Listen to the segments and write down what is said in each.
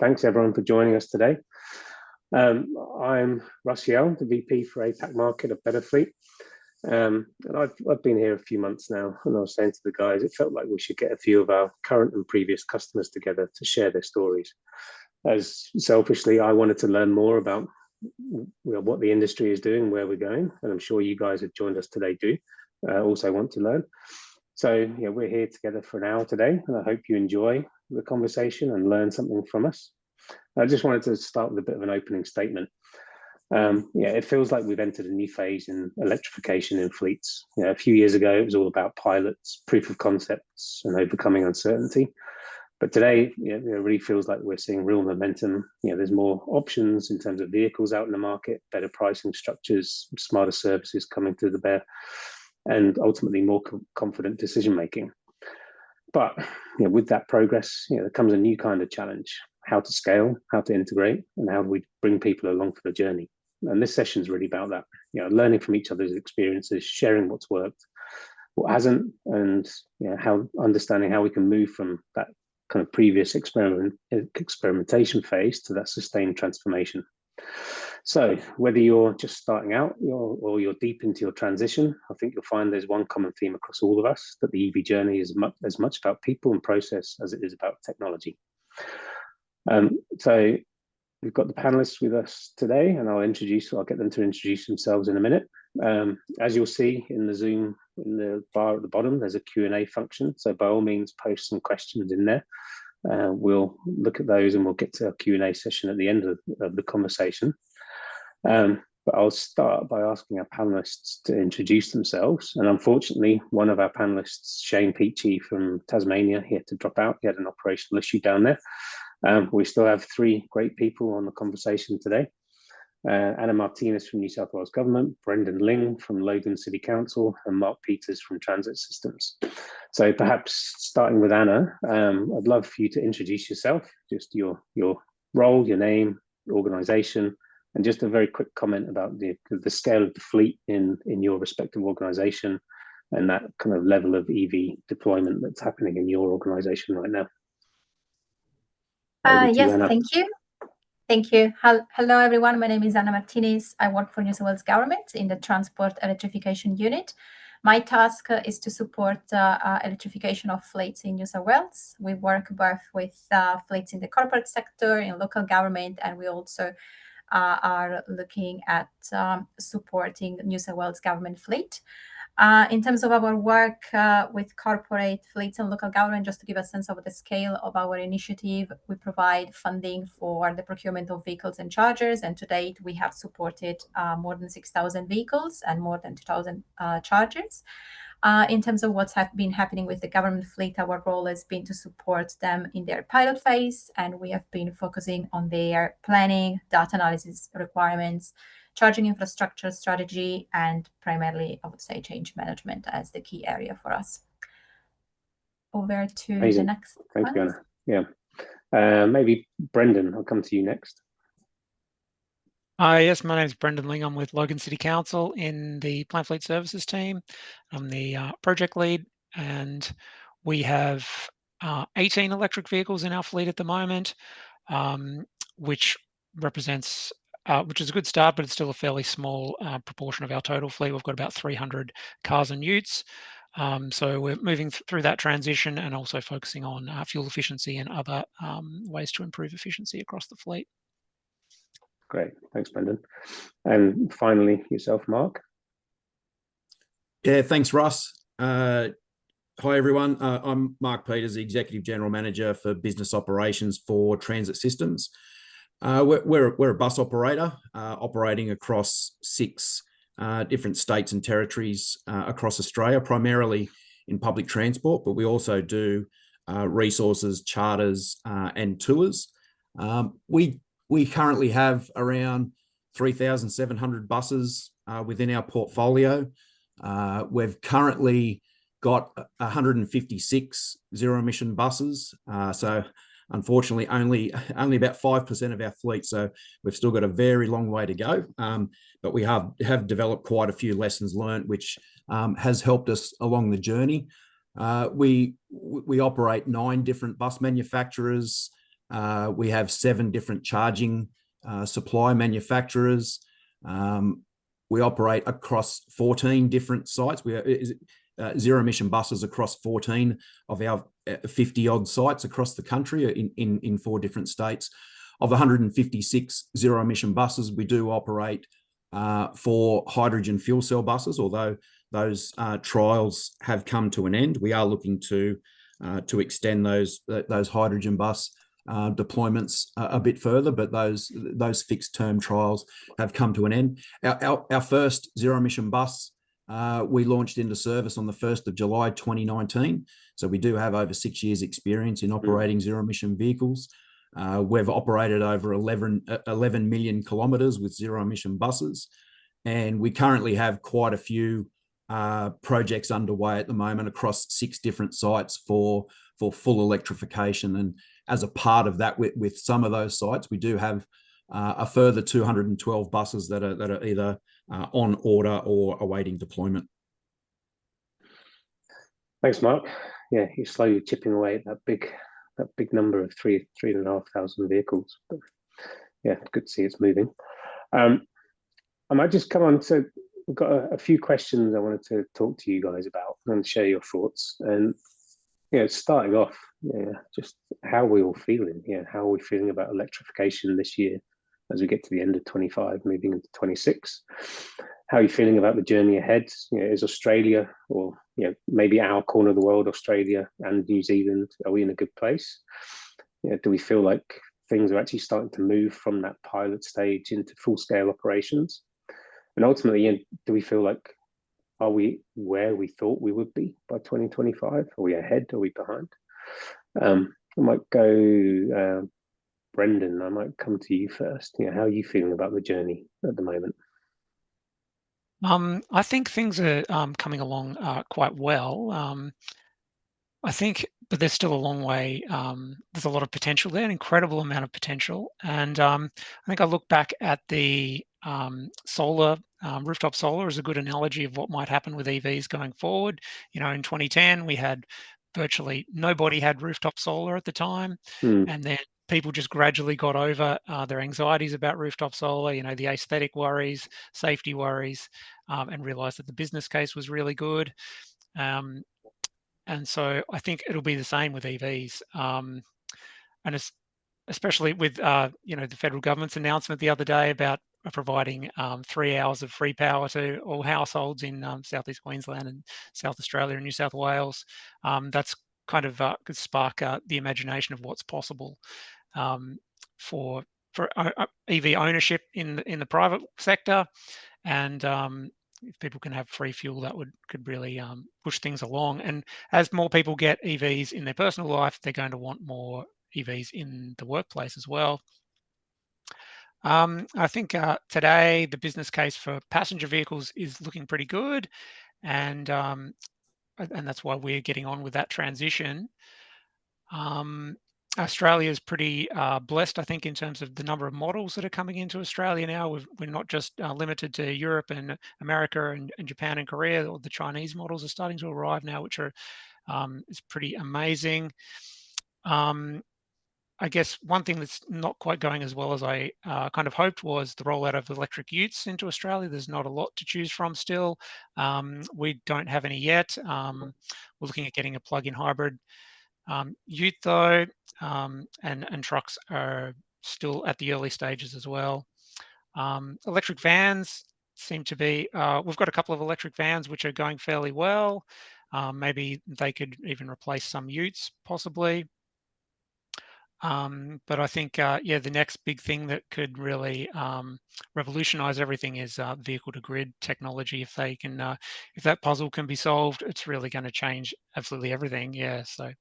Thanks everyone for joining us today. I'm Russ Yell, the VP for APAC Market at BetterFleet. And I've been here a few months now, and I was saying to the guys, it felt like we should get a few of our current and previous customers together to share their stories. As selfishly, I wanted to learn more about what the industry is doing, where we're going, and I'm sure you guys have joined us today do also want to learn. So we're here together for an hour today, and I hope you enjoy the conversation and learn something from us. I just wanted to start with a bit of an opening statement. It feels like we've entered a new phase in electrification in fleets. A few years ago, it was all about pilots, proof of concepts, and overcoming uncertainty. But today, it really feels like we're seeing real momentum. There's more options in terms of vehicles out in the market, better pricing structures, smarter services coming to the bear, and ultimately more confident decision making. But with that progress, there comes a new kind of challenge: how to scale, how to integrate, and how do we bring people along for the journey. And this session is really about that, learning from each other's experiences, sharing what's worked, what hasn't, and how understanding how we can move from that kind of previous experimentation phase to that sustained transformation. So whether you're just starting out or you're deep into your transition, I think you'll find there's one common theme across all of us, that the EV journey is as much about people and process as it is about technology. So we've got the panelists with us today, and I'll get them to introduce themselves in a minute. As you'll see in the Zoom, in the bar at the bottom, there's a Q&A function. So by all means, post some questions in there. We'll look at those and we'll get to a Q&A session at the end of the conversation. But I'll start by asking our panelists to introduce themselves. And unfortunately, one of our panelists, Shane Peachy from Tasmania, he had to drop out. He had an operational issue down there. We still have three great people on the conversation today. Anna Martinis from New South Wales Government, Brendan Ling from Logan City Council, and Mark Peters from Transit Systems. So perhaps starting with Anna, I'd love for you to introduce yourself, just your role, your name, your organisation, and just a very quick comment about the scale of the fleet in your respective organisation and that kind of level of EV deployment that's happening in your organisation right now. Yes, thank you. Thank you. Hello, everyone. My name is Anna Martinis. I work for New South Wales Government in the Transport Electrification Unit. My task is to support electrification of fleets in New South Wales. We work both with fleets in the corporate sector, in local government, and we also are looking at supporting New South Wales Government fleet. In terms of our work with corporate fleets and local government, just to give a sense of the scale of our initiative, we provide funding for the procurement of vehicles and chargers. And to date, we have supported more than 6,000 vehicles and more than 2,000 chargers. In terms of what's been happening with the government fleet, our role has been to support them in their pilot phase. And we have been focusing on their planning, data analysis requirements, charging infrastructure strategy, and primarily, I would say, change management as the key area for us. Over to Amazing. The next. Thank you, Anna. Yeah. Maybe Brendan, I'll come to you next. Yes, my name is Brendan Ling. I'm with Logan City Council in the Plant Fleet Services team. I'm the project lead, and we have 18 electric vehicles in our fleet at the moment, which is a good start, but it's still a fairly small proportion of our total fleet. We've got about 300 cars and utes. So we're moving through that transition and also focusing on fuel efficiency and other ways to improve efficiency across the fleet. Great. Thanks, Brendan. And finally, yourself, Mark. Yeah, thanks, Russ. Hi, everyone. I'm Mark Peters, the Executive General Manager for Business Operations for Transit Systems. We're a bus operator operating across 6 different states and territories across Australia, primarily in public transport, but we also do resources, charters, and tours. We currently have around 3,700 buses within our portfolio. We've currently got 156 zero-emission buses. So unfortunately, only about 5% of our fleet. So we've still got a very long way to go. But we have developed quite a few lessons learned, which has helped us along the journey. We operate 9 different bus manufacturers We have 7 different charging supply manufacturers. We operate across 14 different sites. We are zero emission buses across 14 of our 50 odd sites across the country in 4 different states. Of the 156 zero emission buses, we do operate 4 hydrogen fuel cell buses, although those trials have come to an end. We are looking to extend those hydrogen bus deployments a bit further, but those fixed term trials have come to an end. Our first zero emission bus we launched into service on the 1st of July 2019. So we do have over 6 years experience in operating zero emission vehicles. We've operated over 11 million kilometres with zero emission buses, and we currently have quite a few projects underway at the moment across 6 different sites for full electrification. And as a part of that, with some of those sites, we do have a further 212 buses that are either on order or awaiting deployment. Thanks, Mark. Yeah, you're slowly chipping away at that big number of 3,500 vehicles. But yeah, good to see it's moving. I might just come on to, we've got a few questions I wanted to talk to you guys about and share your thoughts. And starting off, just how are we all feeling? How are we feeling about electrification this year as we get to the end of 25, moving into 26? How are you feeling about the journey ahead? Is Australia, or maybe our corner of the world, Australia and New Zealand, are we in a good place? Do we feel like things are actually starting to move from that pilot stage into full-scale operations? And ultimately, do we feel like, are we where we thought we would be by 2025? Are we ahead? Are we behind? I might go, Brendan, I might come to you first. How are you feeling about the journey at the moment? I think things are coming along quite well. I think, but there's still a long way. There's a lot of potential there, an incredible amount of potential. And I think I look back at the solar, rooftop solar is a good analogy of what might happen with EVs going forward. In 2010, we had virtually nobody had rooftop solar at the time. And then people just gradually got over their anxieties about rooftop solar, the aesthetic worries, safety worries, and realized that the business case was really good. And so I think it'll be the same with EVs. And especially with, the federal government's announcement the other day about providing 3 hours of free power to all households in Southeast Queensland and South Australia and New South Wales. That's kind of could spark the imagination of what's possible for EV ownership in the private sector. And if people can have free fuel, that could really push things along. And as more people get EVs in their personal life, they're going to want more EVs in the workplace as well. I think today the business case for passenger vehicles is looking pretty good, and that's why we're getting on with that transition. Australia is pretty blessed, I think, in terms of the number of models that are coming into Australia now. We're not just limited to Europe and America and Japan and Korea. Or the Chinese models are starting to arrive now, which are is pretty amazing. I guess one thing that's not quite going as well as I kind of hoped was the rollout of electric utes into Australia. There's not a lot to choose from still. We don't have any yet. We're looking at getting a plug-in hybrid ute though, and trucks are still at the early stages as well. Electric vans seem to be, we've got a couple of electric vans which are going fairly well. Maybe they could even replace some utes possibly. But I think, the next big thing that could really revolutionize everything is vehicle-to-grid technology. If they can, if that puzzle can be solved, it's really going to change absolutely everything. Yeah. So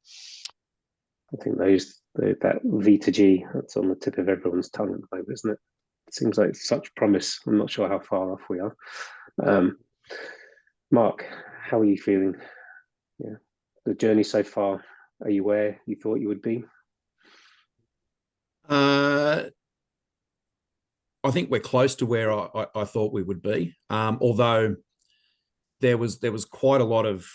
I think that V2G, that's on the tip of everyone's tongue at the moment, isn't it? It seems like such promise. I'm not sure how far off we are. Mark, how are you feeling? Yeah, the journey so far. Are you where you thought you would be? I think we're close to where I thought we would be, although there was quite a lot of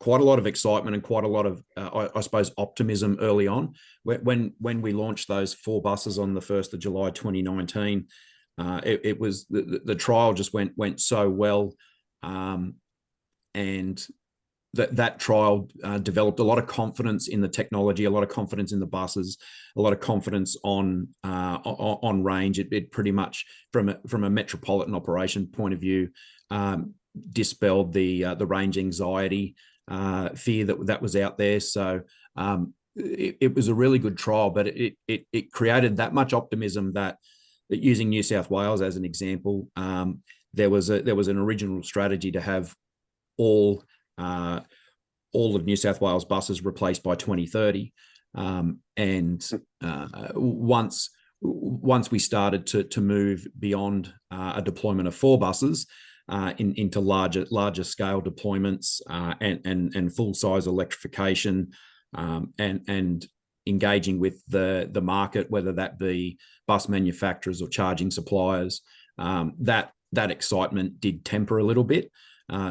quite a lot of excitement and quite a lot of, I suppose, optimism early on. When we launched those 4 buses on the 1st of July 2019, it was the trial just went so well, and that trial developed a lot of confidence in the technology, a lot of confidence in the buses, a lot of confidence on range. It pretty much, from a metropolitan operation point of view, dispelled the range anxiety, fear that was out there. So it was a really good trial, but it created that much optimism that using New South Wales as an example, there was an original strategy to have all of New South Wales buses replaced by 2030, and once we started to move beyond a deployment of 4 buses into larger scale deployments, and full size electrification, and engaging with the market, whether that be bus manufacturers or charging suppliers, that excitement did temper a little bit.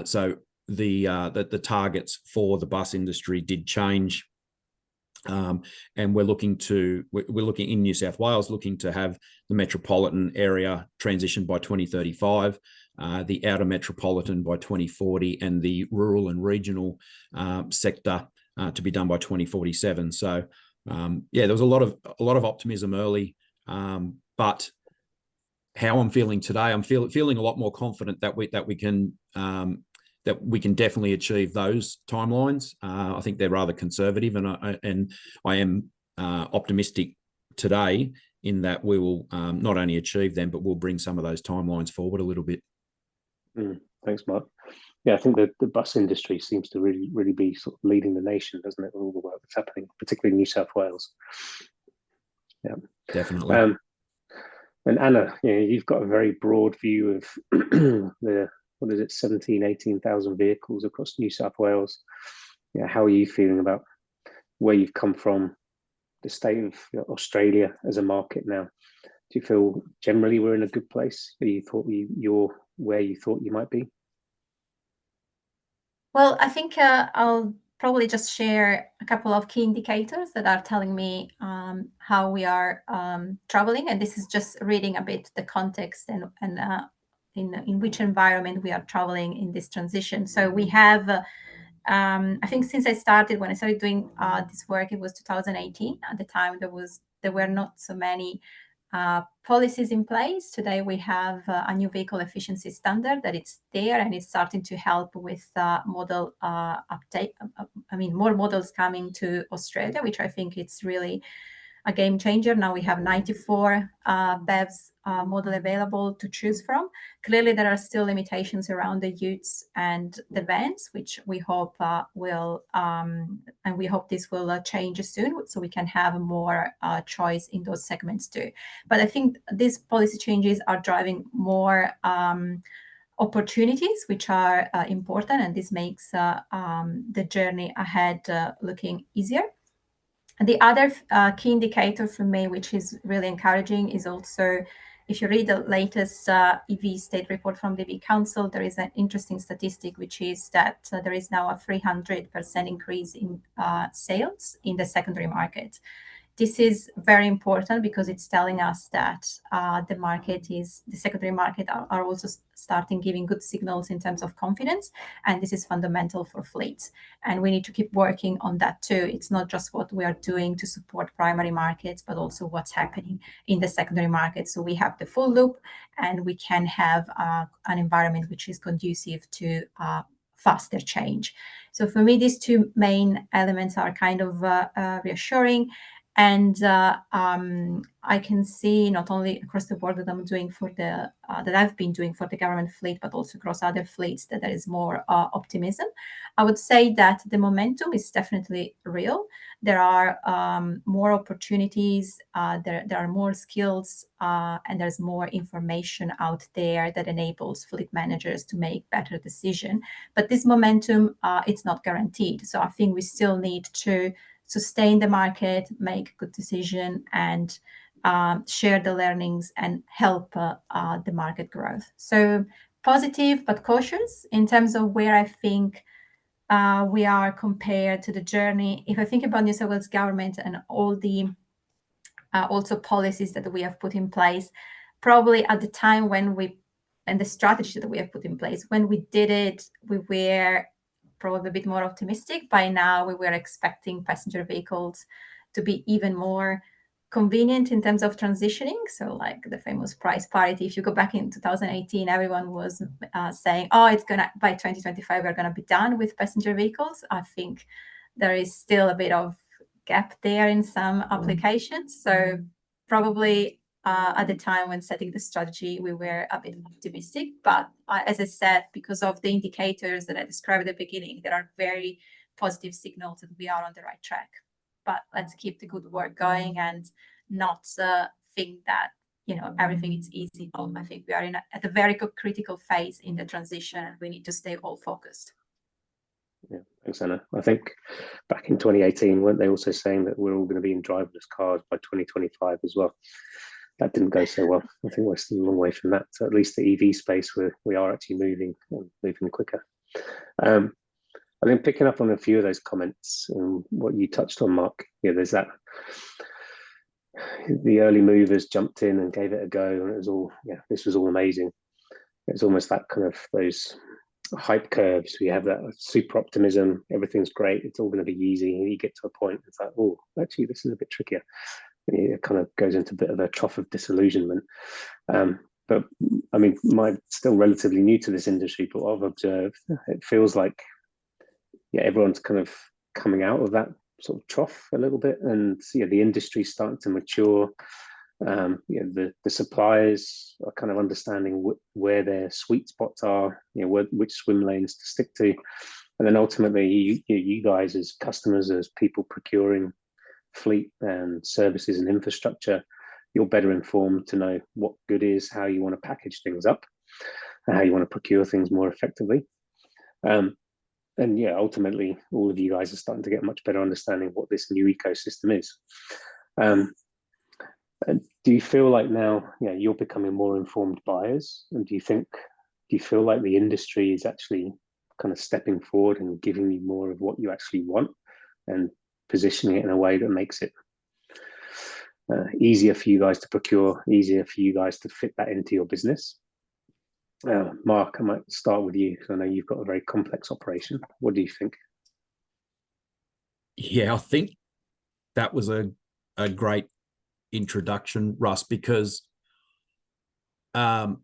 So the targets for the bus industry did change, and we're looking in New South Wales, looking to have the metropolitan area transition by 2035, the outer metropolitan by 2040, and the rural and regional sector to be done by 2047. So there was a lot of optimism early, but how I'm feeling today, I'm feeling a lot more confident that we can definitely achieve those timelines. I think they're rather conservative, and I am optimistic today in that we will not only achieve them, but we'll bring some of those timelines forward a little bit. Thanks, Mark. Yeah, I think that the bus industry seems to really be sort of leading the nation, doesn't it, with all the work that's happening, particularly in New South Wales. Yeah, definitely. And Anna, you've got a very broad view of the 18,000 vehicles across New South Wales. How are you feeling about where you've come from, the state of Australia as a market now? Do you feel generally we're in a good place? You're where you thought you might be? Well, I think I'll probably just share a couple of key indicators that are telling me how we are traveling, and this is just reading a bit the context and in which environment we are traveling in this transition. So we have, I think since when I started doing this work, it was 2018. At the time, there were not so many policies in place. Today we have a new vehicle efficiency standard that it's there, and it's starting to help with model uptake. More models coming to Australia, which I think it's really a game changer. Now we have 94 BEVs model available to choose from. Clearly, there are still limitations around the utes and the vans, which we hope we hope this will change soon, so we can have more choice in those segments too. But I think these policy changes are driving more opportunities, which are important, and this makes the journey ahead looking easier. The other key indicator for me, which is really encouraging, is also, if you read the latest EV state report from the BEV Council, there is an interesting statistic, which is that there is now a 300% increase in sales in the secondary market. This is very important because it's telling us that the secondary market are also starting giving good signals in terms of confidence, and this is fundamental for fleets. And we need to keep working on that too. It's not just what we are doing to support primary markets, but also what's happening in the secondary market. So we have the full loop, and we can have an environment which is conducive to faster change. So for me, these two main elements are kind of reassuring. And I can see not only across the board that I'm doing that I've been doing for the government fleet, but also across other fleets, that there is more optimism. I would say that the momentum is definitely real. There are more opportunities, there are more skills, and there's more information out there that enables fleet managers to make better decisions. But this momentum, it's not guaranteed. So I think we still need to sustain the market, make good decision, and share the learnings and help the market growth. So positive but cautious in terms of where I think we are compared to the journey. If I think about New South Wales government and all the also policies that we have put in place, probably at the time and the strategy that we have put in place, when we did it, we were probably a bit more optimistic. By now, we were expecting passenger vehicles to be even more convenient in terms of transitioning. So like the famous price parity, if you go back in 2018, everyone was saying, oh, it's gonna, by 2025, we're gonna be done with passenger vehicles. I think there is still a bit of gap there in some applications. So probably at the time when setting the strategy, we were a bit optimistic. But as I said, because of the indicators that I described at the beginning, there are very positive signals that we are on the right track. But let's keep the good work going and not think that everything is easy. I think we are at a very critical phase in the transition, and we need to stay all focused. Yeah, thanks, Anna. I think back in 2018, weren't they also saying that we're all going to be in driverless cars by 2025 as well? That didn't go so well. I think we're still a long way from that. So at least the EV space, we are actually moving quicker. I think picking up on a few of those comments and what you touched on, Mark, there's that the early movers jumped in and gave it a go, and it was all, this was all amazing. It's almost that kind of those hype curves. We have that super optimism, everything's great, it's all going to be easy, and you get to a point, it's like, oh, actually, this is a bit trickier. And it kind of goes into a bit of a trough of disillusionment. But I mean, still relatively new to this industry, but what I've observed, it feels like everyone's kind of coming out of that sort of trough a little bit, and the industry's starting to mature. The suppliers are kind of understanding where their sweet spots are, which swim lanes to stick to, and then ultimately you guys as customers, as people procuring fleet and services and infrastructure, you're better informed to know what good is, how you want to package things up, and how you want to procure things more effectively. And ultimately, all of you guys are starting to get a much better understanding of what this new ecosystem is. Do you feel like now, you're becoming more informed buyers? And do you feel like the industry is actually kind of stepping forward and giving you more of what you actually want and positioning it in a way that makes it easier for you guys to procure, easier for you guys to fit that into your business? Mark, I might start with you, because I know you've got a very complex operation. What do you think? Yeah, I think that was a great introduction, Russ, because in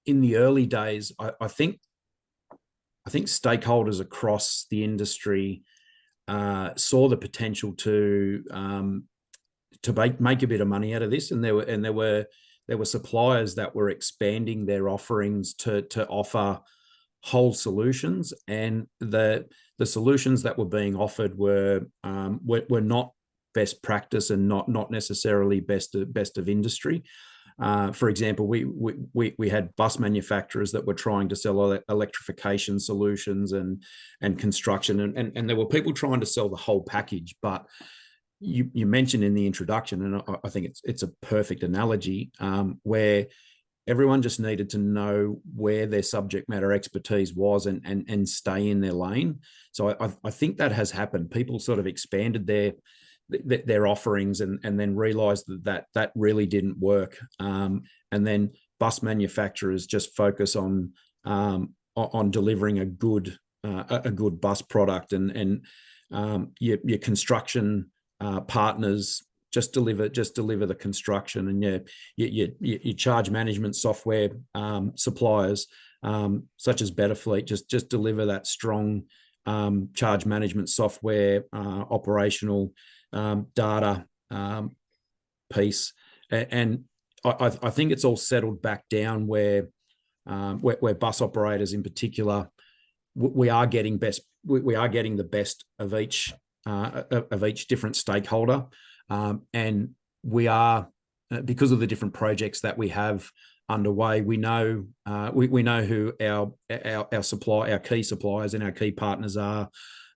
the early days, I think stakeholders across the industry saw the potential to make a bit of money out of this, and there were suppliers that were expanding their offerings to offer whole solutions, and the solutions that were being offered were not best practice and not necessarily best of industry. For example, we had bus manufacturers that were trying to sell electrification solutions and construction, and there were people trying to sell the whole package. But you mentioned in the introduction, and I think it's a perfect analogy, where everyone just needed to know where their subject matter expertise was and stay in their lane. So I think that has happened. People sort of expanded their offerings and then realized that really didn't work. And then bus manufacturers just focus on delivering a good bus product, and your construction partners just deliver the construction, and your charge management software suppliers such as BetterFleet just deliver that strong charge management software, operational data piece. And I think it's all settled back down where bus operators in particular, we are getting the best of each different stakeholder, and we are, because of the different projects that we have underway, we know who our key suppliers and our key partners are,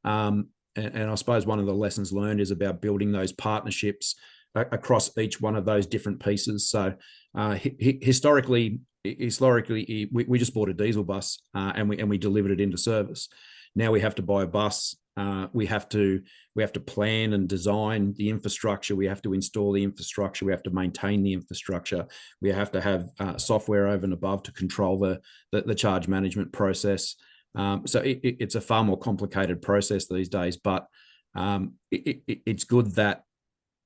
and I suppose one of the lessons learned is about building those partnerships across each one of those different pieces. So historically, we just bought a diesel bus and we delivered it into service. Now we have to buy a bus. We have to plan and design the infrastructure. We have to install the infrastructure. We have to maintain the infrastructure. We have to have software over and above to control the charge management process. So it's a far more complicated process these days, but it's good that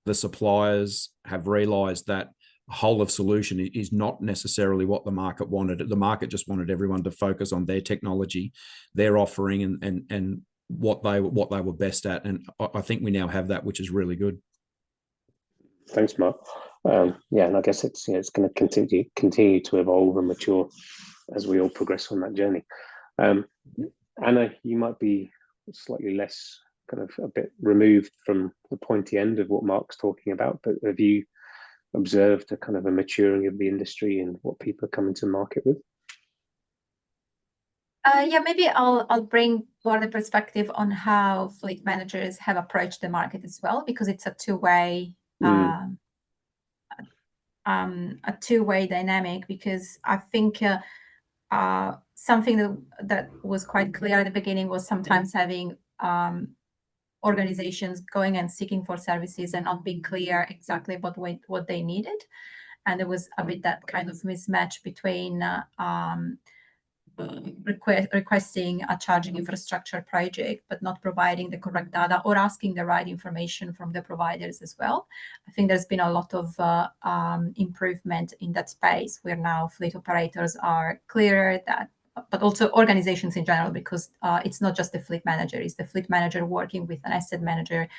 the suppliers have realized that whole of solution is not necessarily what the market wanted. The market just wanted everyone to focus on their technology, their offering, and what they were best at. And I think we now have that, which is really good. Thanks, Mark. Yeah, and I guess it's going to continue to evolve and mature as we all progress on that journey. Anna, you might be slightly less kind of a bit removed from the pointy end of what Mark's talking about, but have you observed a kind of a maturing of the industry and what people are coming to market with? Yeah, maybe I'll bring more the perspective on how fleet managers have approached the market as well, because it's a two-way dynamic. Because I think something that was quite clear at the beginning was sometimes having organizations going and seeking for services and not being clear exactly what they needed, and there was a bit that kind of mismatch between requesting a charging infrastructure project but not providing the correct data or asking the right information from the providers as well. I think there's been a lot of improvement in that space, where now fleet operators are clearer, that but also organizations in general, because it's not just the fleet manager, it's the fleet manager working with an asset manager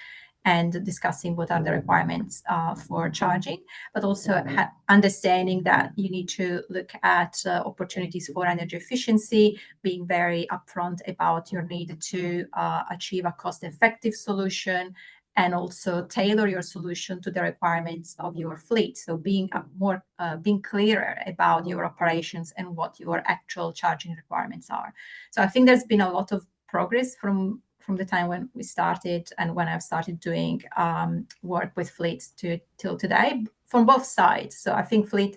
and discussing what are the requirements for charging, but also understanding that you need to look at opportunities for energy efficiency, being very upfront about your need to achieve a cost-effective solution, and also tailor your solution to the requirements of your fleet. So being clearer about your operations and what your actual charging requirements are. So I think there's been a lot of progress from the time when we started and when I've started doing work with fleets till today, from both sides. So I think fleet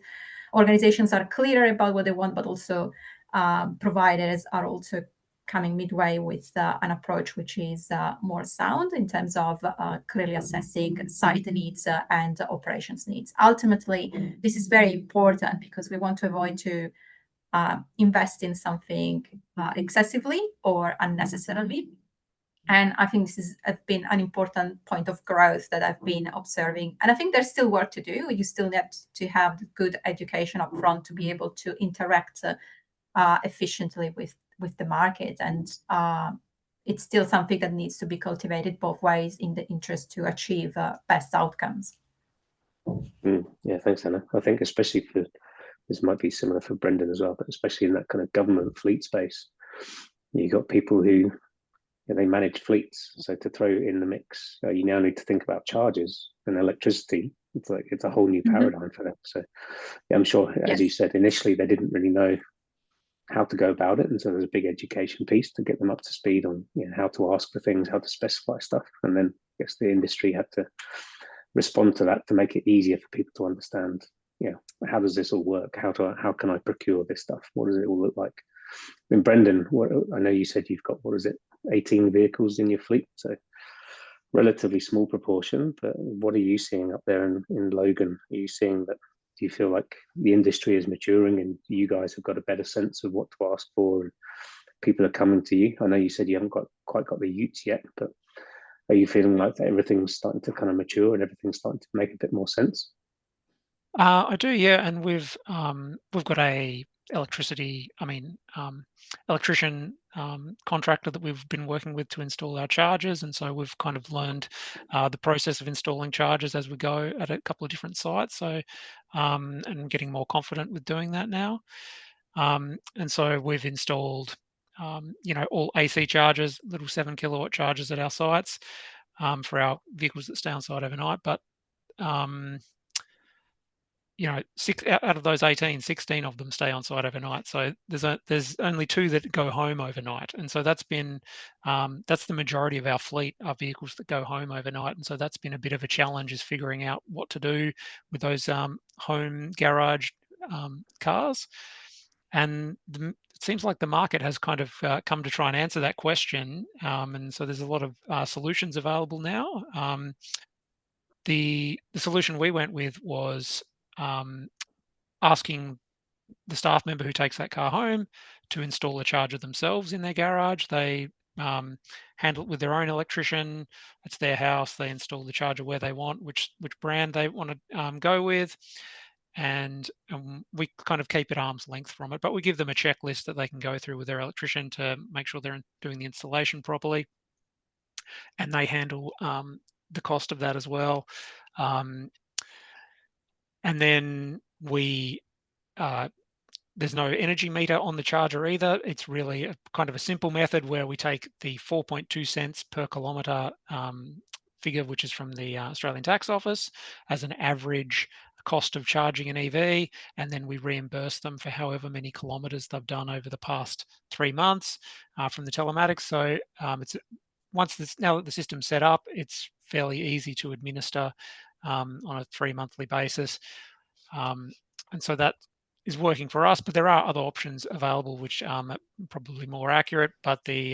organizations are clearer about what they want, but also providers are also coming midway with an approach which is more sound in terms of clearly assessing site needs and operations needs. Ultimately, this is very important because we want to avoid to invest in something excessively or unnecessarily. And I think this has been an important point of growth that I've been observing. And I think there's still work to do. You still need to have good education up front to be able to interact efficiently with the market. And it's still something that needs to be cultivated both ways in the interest to achieve best outcomes. Yeah, thanks, Anna. I think especially for, this might be similar for Brendan as well, but especially in that kind of government fleet space, you've got people who, they manage fleets. So to throw in the mix, you now need to think about charges and electricity. It's a whole new paradigm for them. So yeah, I'm sure, as you said, initially they didn't really know how to go about it. And so there's a big education piece to get them up to speed on how to ask for things, how to specify stuff. And then I guess the industry had to respond to that to make it easier for people to understand, how does this all work? How can I procure this stuff? What does it all look like? I mean, Brendan, I know you said you've got, 18 vehicles in your fleet, so relatively small proportion, but what are you seeing up there in Logan? Are you seeing that, do you feel like the industry is maturing and you guys have got a better sense of what to ask for and people are coming to you? I know you said you haven't quite got the utes yet, but are you feeling like that everything's starting to kind of mature and everything's starting to make a bit more sense? I do, yeah, and we've got a electrician contractor that we've been working with to install our chargers, and so we've kind of learned the process of installing chargers as we go at a couple of different sites. So, and getting more confident with doing that now. And so we've installed, all AC chargers, little 7 kilowatt chargers at our sites for our vehicles that stay on site overnight, but 6 out of those 18, 16 of them stay on site overnight. So there's only 2 that go home overnight, and so that's been that's the majority of our fleet are vehicles that go home overnight, and so that's been a bit of a challenge, is figuring out what to do with those home garage cars. And it seems like the market has kind of come to try and answer that question. And so there's a lot of solutions available now. The solution we went with was asking the staff member who takes that car home to install a charger themselves in their garage. They handle it with their own electrician. It's their house. They install the charger where they want, which brand they want to go with. And we kind of keep at arm's length from it, but we give them a checklist that they can go through with their electrician to make sure they're doing the installation properly. And they handle the cost of that as well. And then there's no energy meter on the charger either. It's really a kind of a simple method where we take the 4.2 cents per kilometre figure, which is from the Australian Tax Office, as an average cost of charging an EV, and then we reimburse them for however many kilometres they've done over the past 3 months from the telematics. So now that the system's set up, it's fairly easy to administer on a 3-monthly basis. And so that is working for us, but there are other options available which are probably more accurate, but the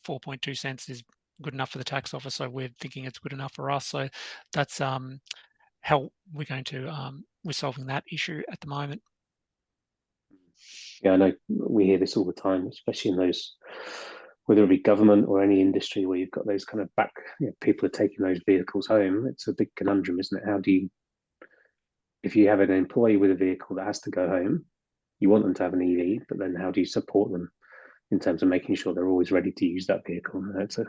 4.2 cents is good enough for the tax office, so we're thinking it's good enough for us. So that's how we're going to we're solving that issue at the moment. Yeah, I know we hear this all the time, especially in those, whether it be government or any industry where you've got those kind of people are taking those vehicles home. It's a big conundrum, isn't it? How do you, if you have an employee with a vehicle that has to go home, you want them to have an EV, but then how do you support them in terms of making sure they're always ready to use that vehicle? And it's a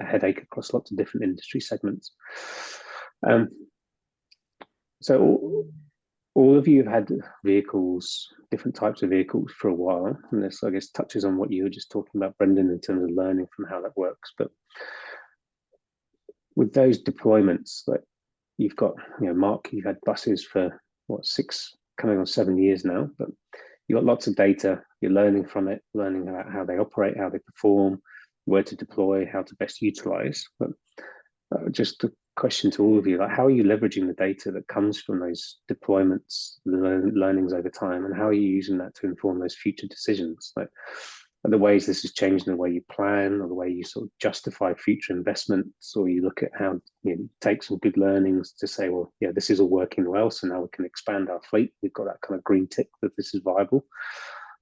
headache across lots of different industry segments. So all of you have had vehicles, different types of vehicles for a while, and this, I guess, touches on what you were just talking about, Brendan, in terms of learning from how that works. But with those deployments, like you've got, Mark, you've had buses for what, 6, coming on 7 years now, but you've got lots of data. You're learning from it, learning about how they operate, how they perform, where to deploy, how to best utilize. But just a question to all of you, like, how are you leveraging the data that comes from those deployments, the learnings over time, and how are you using that to inform those future decisions? Like, are the ways this is changing the way you plan, or the way you sort of justify future investments, or you look at how you take some good learnings to say, well, yeah, this is all working well, so now we can expand our fleet. We've got that kind of green tick that this is viable.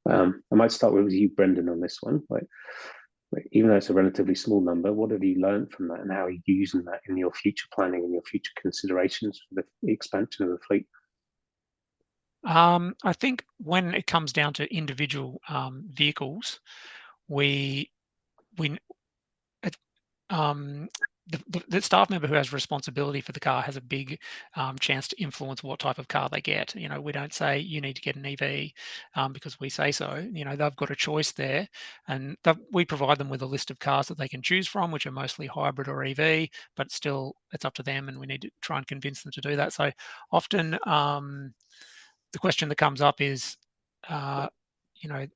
I might start with you, Brendan, on this one. Like, even though it's a relatively small number, what have you learned from that, and how are you using that in your future planning and your future considerations for the expansion of the fleet? I think when it comes down to individual vehicles, the staff member who has responsibility for the car has a big chance to influence what type of car they get. We don't say you need to get an EV because we say so. They've got a choice there, and we provide them with a list of cars that they can choose from, which are mostly hybrid or EV, but still it's up to them, and we need to try and convince them to do that. So often the question that comes up is,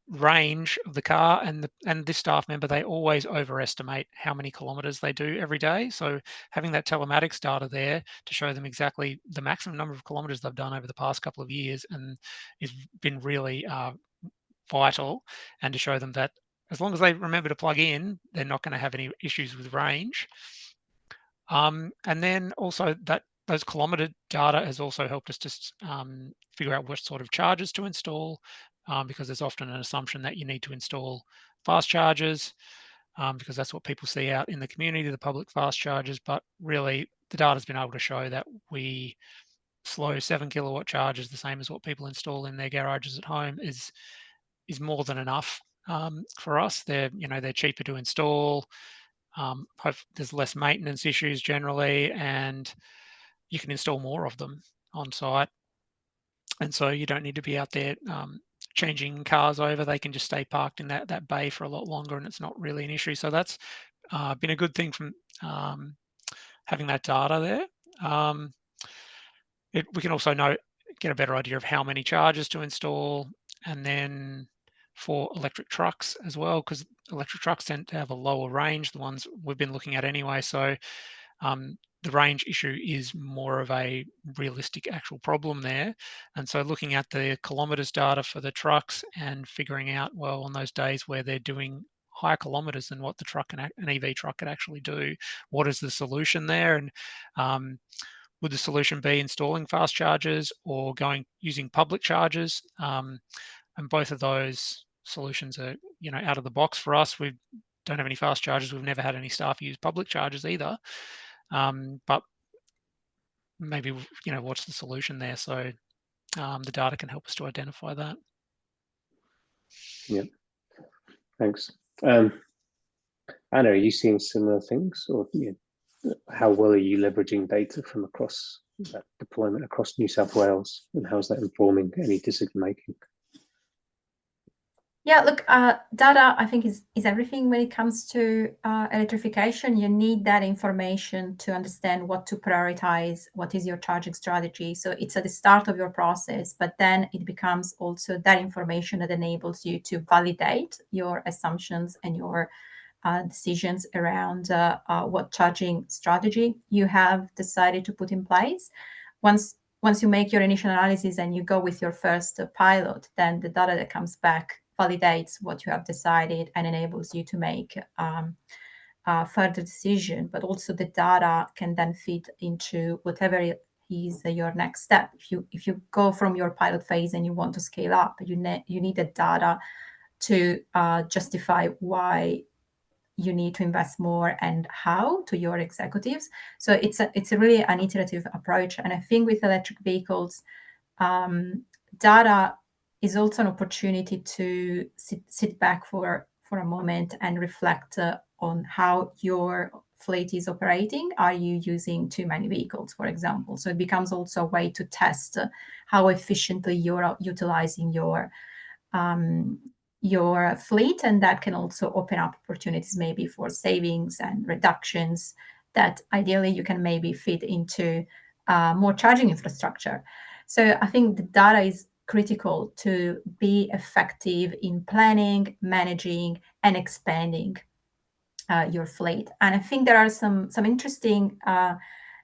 range of the car, and this staff member, they always overestimate how many kilometers they do every day. So having that telematics data there to show them exactly the maximum number of kilometers they've done over the past couple of years, and it's been really vital, and to show them that as long as they remember to plug in, they're not going to have any issues with range. And then also those kilometre data has also helped us to figure out what sort of chargers to install, because there's often an assumption that you need to install fast chargers, because that's what people see out in the community, the public fast chargers. But really, the data's been able to show that we slow 7 kilowatt chargers, the same as what people install in their garages at home, is more than enough for us. They're cheaper to install. There's less maintenance issues generally, and you can install more of them on site. And so you don't need to be out there changing cars over. They can just stay parked in that bay for a lot longer, and it's not really an issue. So that's been a good thing from having that data there. We can also get a better idea of how many chargers to install, and then for electric trucks as well, because electric trucks tend to have a lower range, the ones we've been looking at anyway. So the range issue is more of a realistic actual problem there. And so looking at the kilometres data for the trucks and figuring out, well, on those days where they're doing higher kilometres than what the truck an EV truck could actually do, what is the solution there? And would the solution be installing fast chargers or using public chargers? And both of those solutions are, out of the box for us. We don't have any fast chargers. We've never had any staff use public chargers either. But maybe, what's the solution there? So the data can help us to identify that. Yeah, thanks. Anna, are you seeing similar things, or how well are you leveraging data from across that deployment across New South Wales, and how's that informing any decision making? Yeah, look, data, I think, is everything when it comes to electrification. You need that information to understand what to prioritize, what is your charging strategy. So it's at the start of your process, but then it becomes also that information that enables you to validate your assumptions and your decisions around what charging strategy you have decided to put in place. Once you make your initial analysis and you go with your first pilot, then the data that comes back validates what you have decided and enables you to make further decision. But also the data can then feed into whatever is your next step. If you go from your pilot phase and you want to scale up, you need the data to justify why you need to invest more and how to your executives. So it's a really an iterative approach. And I think with electric vehicles, data is also an opportunity to sit back for a moment and reflect on how your fleet is operating. Are you using too many vehicles, for example? So it becomes also a way to test how efficiently you're utilizing your fleet, and that can also open up opportunities maybe for savings and reductions that ideally you can maybe fit into more charging infrastructure. So I think the data is critical to be effective in planning, managing, and expanding your fleet. And I think there are some interesting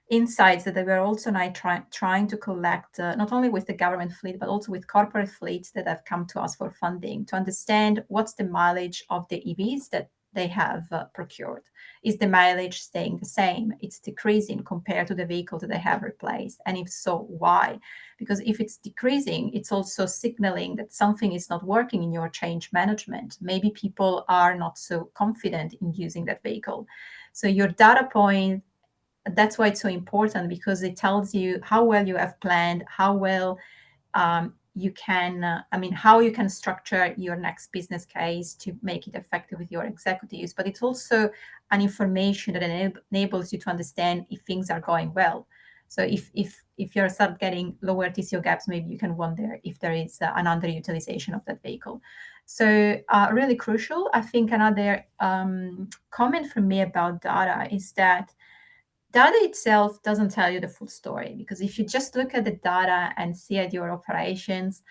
insights that we're also now trying to collect, not only with the government fleet, but also with corporate fleets that have come to us for funding to understand what's the mileage of the EVs that they have procured. Is the mileage staying the same? It's decreasing compared to the vehicle that they have replaced. And if so, why? Because if it's decreasing, it's also signaling that something is not working in your change management. Maybe people are not so confident in using that vehicle. So your data point, that's why it's so important, because it tells you how well you have planned, how well you can, how you can structure your next business case to make it effective with your executives. But it's also an information that enables you to understand if things are going well. So if you start getting lower TCO gaps, maybe you can wonder if there is an underutilization of that vehicle. So really crucial. I think another comment from me about data is that data itself doesn't tell you the full story, because if you just look at the data and see at your operations,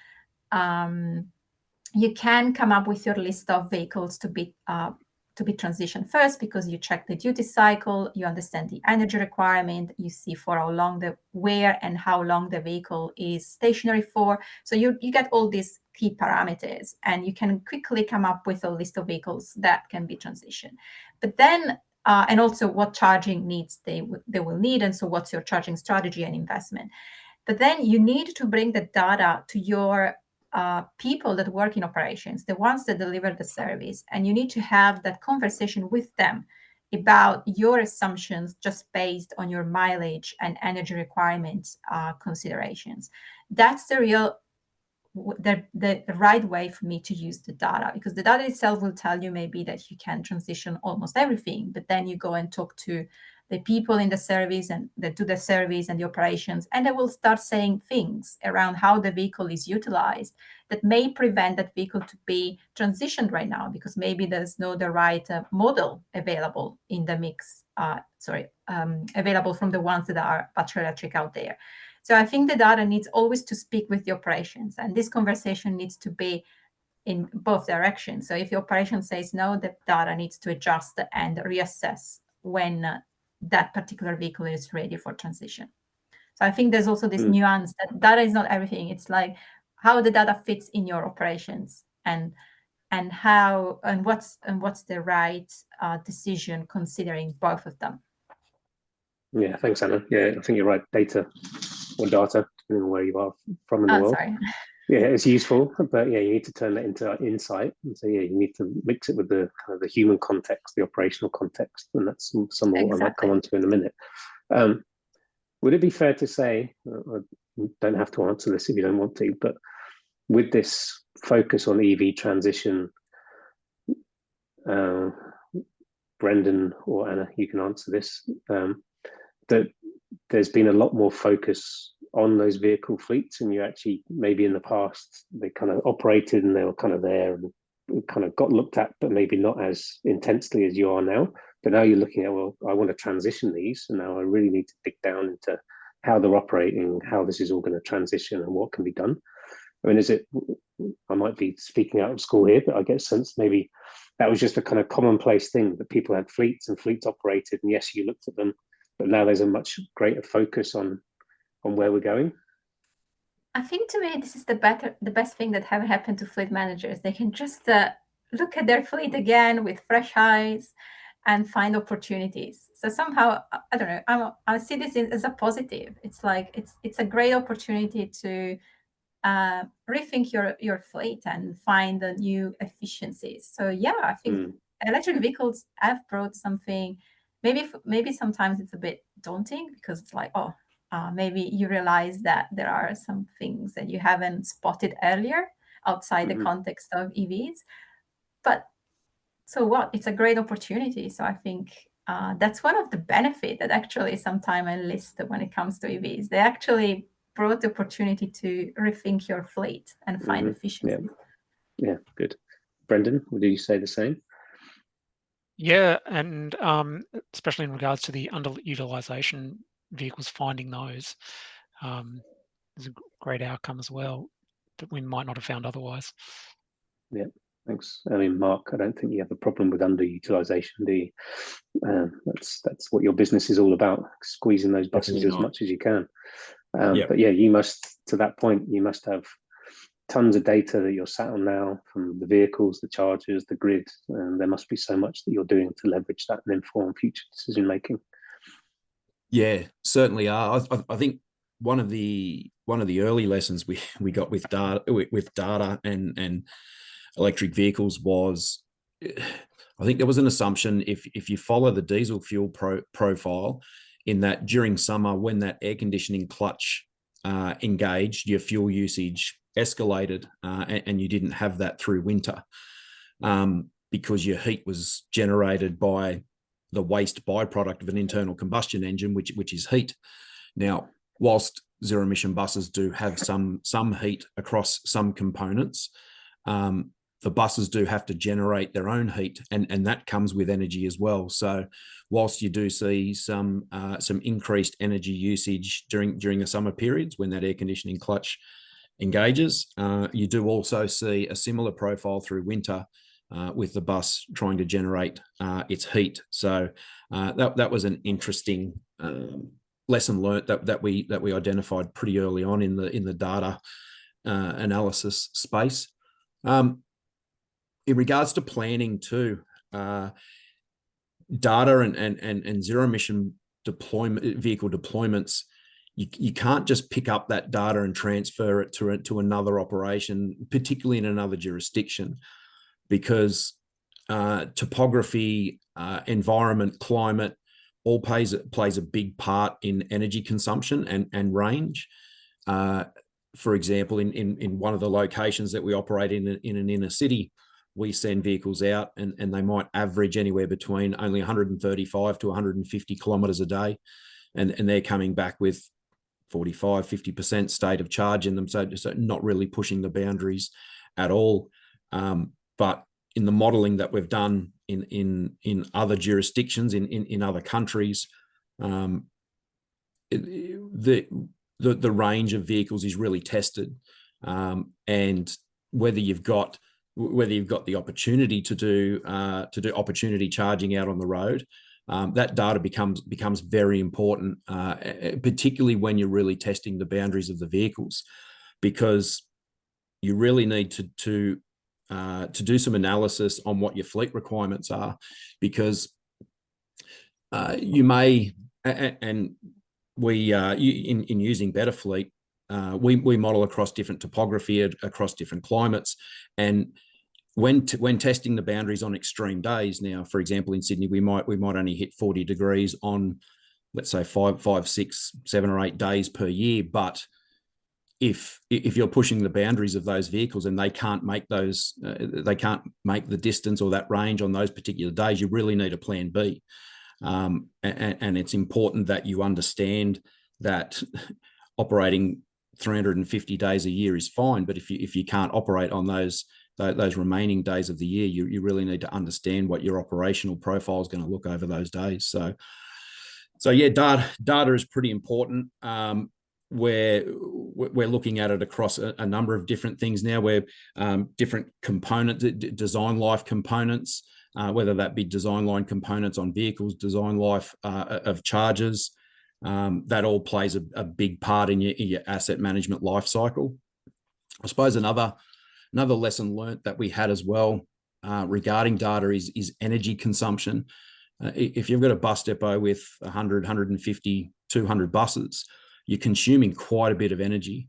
you can come up with your list of vehicles to be transitioned first, because you check the duty cycle, you understand the energy requirement, you see for how long where and how long the vehicle is stationary for. So you get all these key parameters, and you can quickly come up with a list of vehicles that can be transitioned. But then and also what charging needs they will need, and so what's your charging strategy and investment. But then you need to bring the data to your people that work in operations, the ones that deliver the service, and you need to have that conversation with them about your assumptions just based on your mileage and energy requirements considerations. That's the right way for me to use the data, because the data itself will tell you maybe that you can transition almost everything, but then you go and talk to the people in the service and that do the service and the operations, and they will start saying things around how the vehicle is utilized that may prevent that vehicle to be transitioned right now, because maybe there's no the right model available in the mix, available from the ones that are battery electric out there. So I think the data needs always to speak with the operations, and this conversation needs to be in both directions. So if the operation says no, the data needs to adjust and reassess when that particular vehicle is ready for transition. So I think there's also this nuance that data is not everything. It's like how the data fits in your operations and what's the right decision considering both of them. Yeah, thanks, Anna. Yeah, I think you're right. Data, depending on where you are from in the world. Sorry. Yeah, it's useful, but yeah, you need to turn that into insight. And so yeah, you need to mix it with the kind of the human context, the operational context, and that's some of what I might come on to in a minute. Would it be fair to say, I don't have to answer this if you don't want to, but with this focus on EV transition, Brendan or Anna, you can answer this, that there's been a lot more focus on those vehicle fleets, and you actually, maybe in the past, they kind of operated and they were kind of there and kind of got looked at, but maybe not as intensely as you are now. But now you're looking at, well, I want to transition these, and now I really need to dig down into how they're operating, how this is all going to transition and what can be done. I mean, I might be speaking out of school here, but I get a sense maybe that was just a kind of commonplace thing, that people had fleets and fleets operated, and yes, you looked at them, but now there's a much greater focus on where we're going. I think, to me, this is the best thing that have happened to fleet managers. They can just look at their fleet again with fresh eyes and find opportunities. So somehow, I don't know, I see this as a positive. It's like it's a great opportunity to rethink your fleet and find the new efficiencies. So yeah, I think electric vehicles have brought something. Maybe sometimes it's a bit daunting, because it's like, maybe you realize that there are some things that you haven't spotted earlier outside the context of EVs. But so what? It's a great opportunity. So I think that's one of the benefits that actually sometimes I list when it comes to EVs. They actually brought the opportunity to rethink your fleet and find efficiency. Yeah, good. Brendan, would you say the same? Yeah, and especially in regards to the underutilization vehicles, finding those is a great outcome as well that we might not have found otherwise. Yeah, thanks. I mean, Mark, I don't think you have a problem with underutilization, do you? That's what your business is all about, squeezing those buses as much as you can. But yeah, you must, to that point, you must have tons of data that you're sat on now from the vehicles, the chargers, the grid, and there must be so much that you're doing to leverage that and inform future decision making. Yeah, certainly are. I think one of the early lessons we got with data and electric vehicles was, I think there was an assumption if you follow the diesel fuel profile, in that during summer, when that air conditioning clutch engaged, your fuel usage escalated, and you didn't have that through winter, because your heat was generated by the waste byproduct of an internal combustion engine, which is heat. Now, whilst zero emission buses do have some heat across some components, the buses do have to generate their own heat, and that comes with energy as well. So whilst you do see some increased energy usage during the summer periods when that air conditioning clutch engages, you do also see a similar profile through winter, with the bus trying to generate its heat. So that was an interesting lesson learnt that we identified pretty early on in the data analysis space. In regards to planning too, data and zero emission vehicle deployments, you can't just pick up that data and transfer it to another operation, particularly in another jurisdiction, because topography, environment, climate all plays a big part in energy consumption and range. For example, in one of the locations that we operate in an inner city, we send vehicles out and they might average anywhere between only 135 to 150 kilometres a day. And they're coming back with 45, 50% state of charge in them. So not really pushing the boundaries at all. But in the modelling that we've done in other jurisdictions, in other countries, the range of vehicles is really tested. And whether you've got the opportunity to do opportunity charging out on the road, that data becomes very important, particularly when you're really testing the boundaries of the vehicles, because you really need to do some analysis on what your fleet requirements are, because you may, and we in using BetterFleet, we model across different topography, across different climates, and when testing the boundaries on extreme days. Now, for example, in Sydney, we might only hit 40 degrees on, let's say, 5, 6, 7 or 8 days per year. But if you're pushing the boundaries of those vehicles and they can't make the distance or that range on those particular days, you really need a plan B. And it's important that you understand that operating 350 days a year is fine, but if you can't operate on those remaining days of the year, you really need to understand what your operational profile is going to look over those days. So yeah, data is pretty important. We're looking at it across a number of different things now, where different components, design life components, whether that be design line components on vehicles, design life of chargers, that all plays a big part in your asset management life cycle. I suppose another lesson learnt that we had as well regarding data is energy consumption. If you've got a bus depot with 100, 150, 200 buses, you're consuming quite a bit of energy.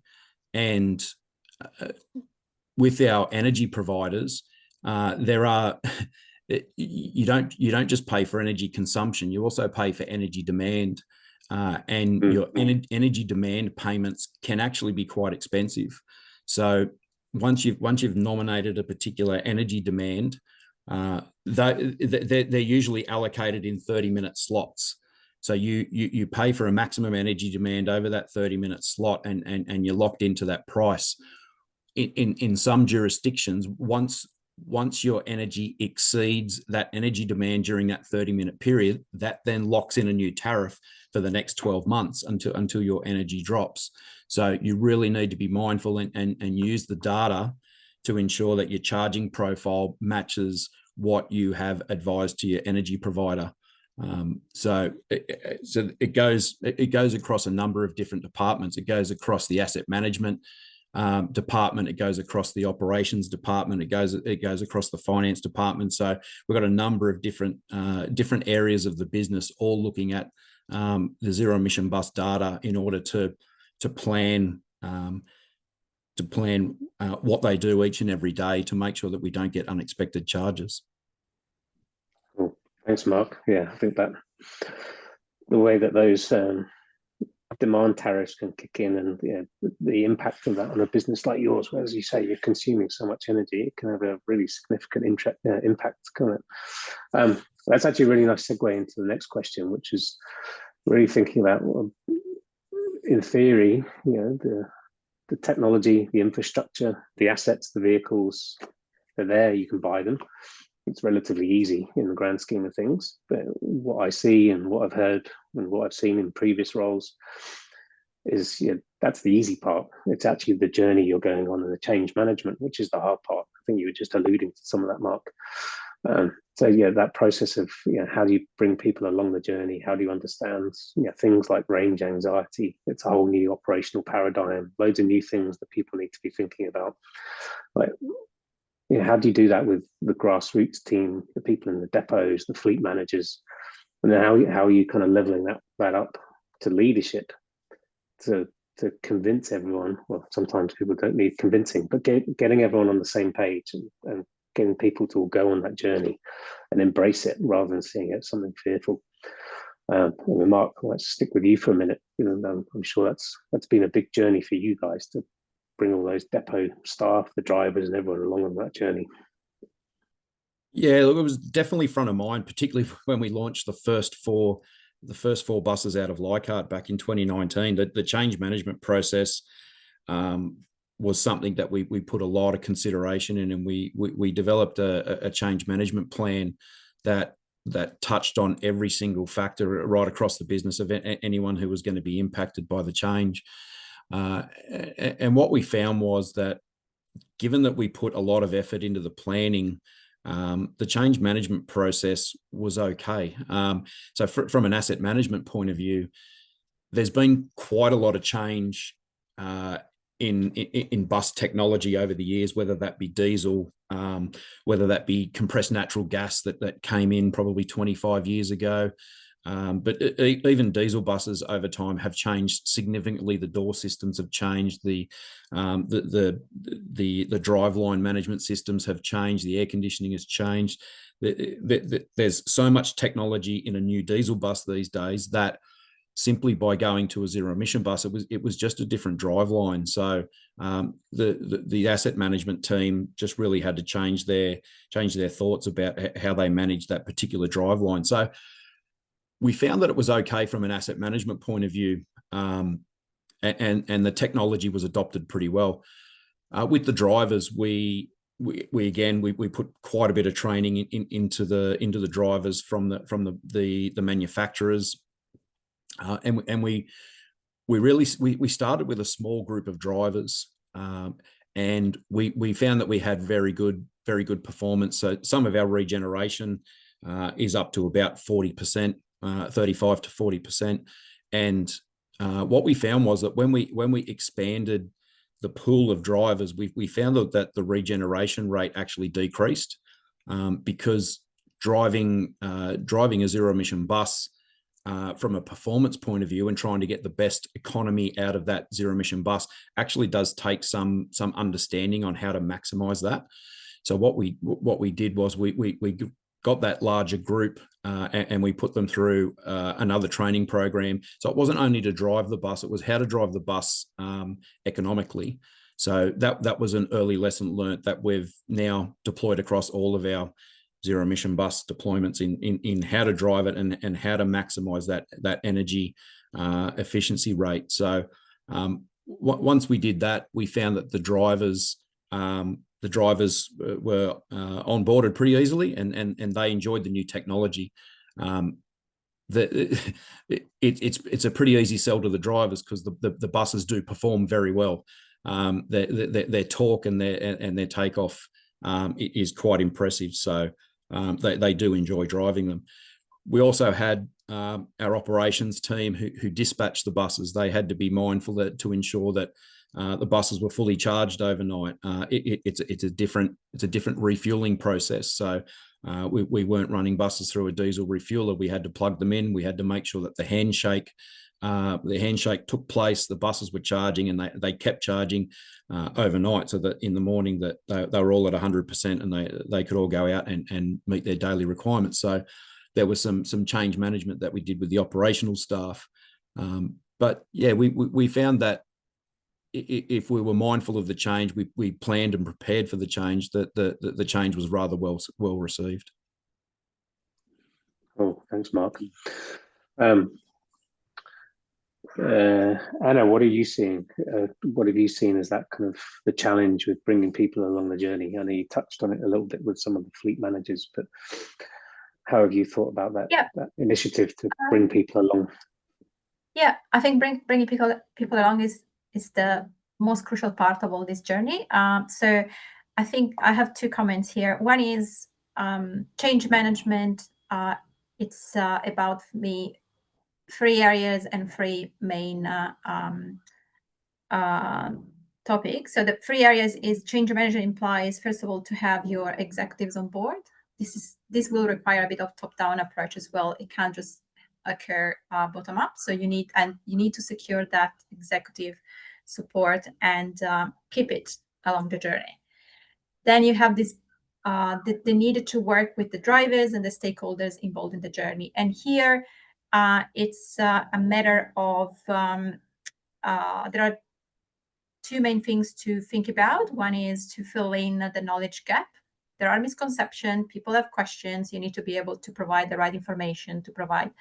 And with our energy providers, you don't just pay for energy consumption, you also pay for energy demand. And your energy demand payments can actually be quite expensive. So once you've nominated a particular energy demand, they're usually allocated in 30-minute slots. So you pay for a maximum energy demand over that 30-minute slot, and you're locked into that price. In some jurisdictions, once your energy exceeds that energy demand during that 30-minute period, that then locks in a new tariff for the next 12 months until your energy drops. So you really need to be mindful and use the data to ensure that your charging profile matches what you have advised to your energy provider. So it goes across a number of different departments. It goes across the asset management department. It goes across the operations department. It goes across the finance department. So we've got a number of different areas of the business all looking at the zero emission bus data in order to plan what they do each and every day to make sure that we don't get unexpected charges. Cool. Thanks, Mark. Yeah, I think that the way that those demand tariffs can kick in, and the impact of that on a business like yours, where, as you say, you're consuming so much energy, it can have a really significant impact. That's actually a really nice segue into the next question, which is really thinking about, in theory, the technology, the infrastructure, the assets, the vehicles, they're there, you can buy them. It's relatively easy in the grand scheme of things. But what I see and what I've heard and what I've seen in previous roles is that's the easy part. It's actually the journey you're going on and the change management, which is the hard part. I think you were just alluding to some of that, Mark. So that process of how do you bring people along the journey? How do you understand things like range anxiety? It's a whole new operational paradigm, loads of new things that people need to be thinking about. Like, how do you do that with the grassroots team, the people in the depots, the fleet managers, and then how are you kind of leveling that up to leadership to convince everyone? Well, sometimes people don't need convincing, but getting everyone on the same page and getting people to all go on that journey and embrace it rather than seeing it as something fearful. Mark, let's stick with you for a minute. I'm sure that's been a big journey for you guys to bring all those depot staff, the drivers, and everyone along on that journey. Yeah, look, it was definitely front of mind, particularly when we launched the first four buses out of Leichhardt back in 2019. The change management process was something that we put a lot of consideration in, and we developed a change management plan that touched on every single factor right across the business of anyone who was going to be impacted by the change. And what we found was that, given that we put a lot of effort into the planning the change management process was okay. So from an asset management point of view, there's been quite a lot of change in bus technology over the years, whether that be diesel, whether that be compressed natural gas that came in probably 25 years ago. But even diesel buses over time have changed significantly. The door systems have changed. The driveline management systems have changed. The air conditioning has changed. There's so much technology in a new diesel bus these days that simply by going to a zero emission bus, it was just a different driveline. So the asset management team just really had to change their thoughts about how they manage that particular driveline. So we found that it was okay from an asset management point of view, and the technology was adopted pretty well. With the drivers, we put quite a bit of training into the drivers from the manufacturers, and we started with a small group of drivers, and we found that we had very good performance. So some of our regeneration is up to about 40%. 35 to 40%. And what we found was that when we expanded the pool of drivers, we found that the regeneration rate actually decreased, because driving a zero emission bus from a performance point of view and trying to get the best economy out of that zero emission bus actually does take some understanding on how to maximize that. So what we did was we got that larger group and we put them through another training program. So it wasn't only to drive the bus, it was how to drive the bus economically. So that was an early lesson learnt that we've now deployed across all of our zero emission bus deployments in how to drive it and how to maximize that energy efficiency rate. So once we did that, we found that the drivers were onboarded pretty easily, and they enjoyed the new technology. It's a pretty easy sell to the drivers because the buses do perform very well. Their torque and their takeoff is quite impressive. So they do enjoy driving them. We also had our operations team who dispatched the buses. They had to be mindful to ensure that the buses were fully charged overnight. It's a different refueling process. So we weren't running buses through a diesel refueler. We had to plug them in. We had to make sure that the handshake took place. The buses were charging, and they kept charging overnight, so that in the morning that they were all at 100%, and they could all go out and meet their daily requirements. So there was some change management that we did with the operational staff. But yeah, we found that if we were mindful of the change, we planned and prepared for the change, that the change was rather well received. Oh, thanks, Mark. Anna, what are you seeing? What have you seen as that kind of the challenge with bringing people along the journey? I know you touched on it a little bit with some of the fleet managers, but how have you thought about that, that initiative to bring people along? Yeah, I think bringing people along is the most crucial part of all this journey. So I think I have two comments here. One is change management. It's about the 3 areas and 3 main topics. So the 3 areas is change management implies, first of all, to have your executives on board. This will require a bit of top-down approach as well. It can't just occur bottom up. So you need to secure that executive support and keep it along the journey. Then you have this the need to work with the drivers and the stakeholders involved in the journey. And here it's a matter of there are 2 main things to think about. One is to fill in the knowledge gap. There are misconceptions. People have questions. You need to be able to provide the right information, to provide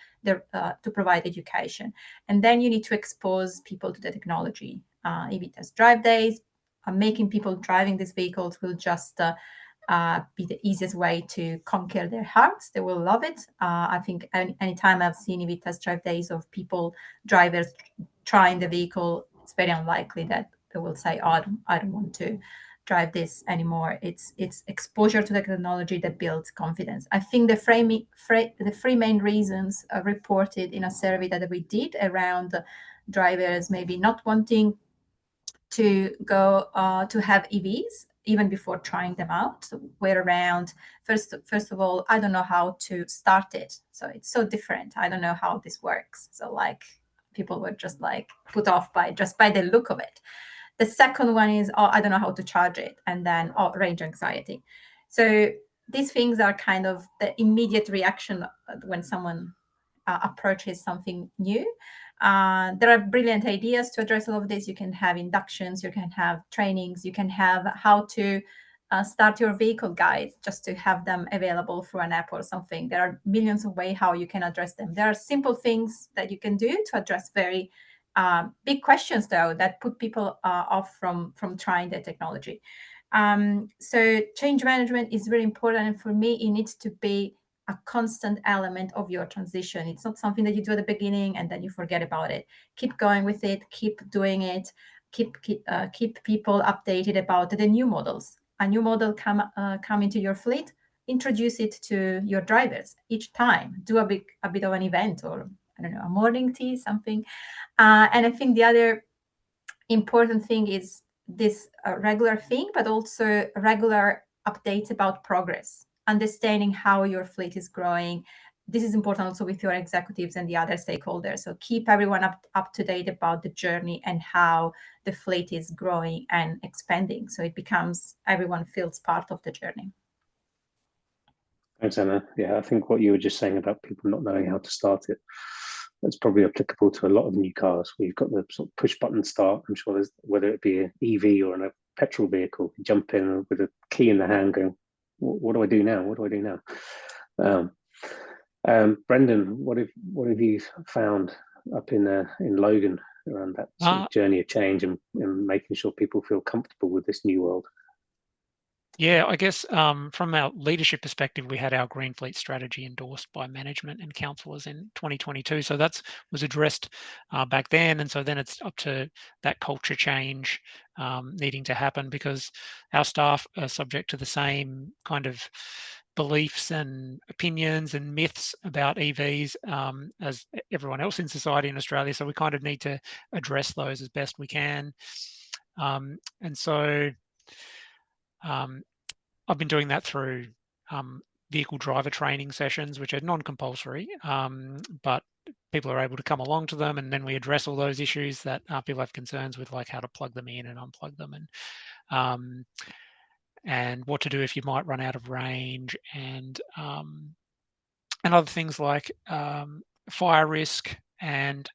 education, and then you need to expose people to the technology. EV test drive days, making people driving these vehicles will just be the easiest way to conquer their hearts. They will love it. I think anytime I've seen EV test drive days of drivers trying the vehicle, it's very unlikely that they will say, "Oh, I don't want to drive this anymore. It's exposure to the technology that builds confidence. I think the three main reasons reported in a survey that we did around drivers maybe not wanting to go to have EVs even before trying them out were around, first of all, I don't know how to start it. So it's so different. I don't know how this works. So like people were just like put off by the look of it. The second one is, I don't know how to charge it. And then, range anxiety. So these things are kind of the immediate reaction when someone approaches something new. There are brilliant ideas to address all of this. You can have inductions, you can have trainings, you can have how to start your vehicle guides, just to have them available through an app or something. There are millions of ways how you can address them. There are simple things that you can do to address very big questions, though, that put people off from trying the technology. So change management is very important, and for me, it needs to be a constant element of your transition. It's not something that you do at the beginning and then you forget about it. Keep going with it, keep doing it, keep people updated about the new models. A new model come into your fleet, introduce it to your drivers each time. Do a bit of an event, or I don't know, a morning tea, something. And I think the other important thing is this regular thing, but also regular updates about progress, understanding how your fleet is growing. This is important also with your executives and the other stakeholders. So keep everyone up to date about the journey and how the fleet is growing and expanding. So it becomes, everyone feels part of the journey. Thanks, Anna. Yeah, I think what you were just saying about people not knowing how to start it, that's probably applicable to a lot of new cars where you've got the sort of push button start. I'm sure there's, whether it be an EV or a petrol vehicle, you jump in with a key in the hand going, what do I do now? What do I do now? Brendan, what have you found up in Logan around that sort of journey of change and making sure people feel comfortable with this new world? Yeah, I guess from our leadership perspective, we had our Green Fleet strategy endorsed by management and councillors in 2022. So that was addressed back then. And so then it's up to that culture change needing to happen, because our staff are subject to the same kind of beliefs and opinions and myths about EVs as everyone else in society in Australia. So we kind of need to address those as best we can. And so I've been doing that through vehicle driver training sessions, which are non-compulsory, but people are able to come along to them, and then we address all those issues that people have concerns with, like how to plug them in and unplug them, and what to do if you might run out of range, and other things like fire risk and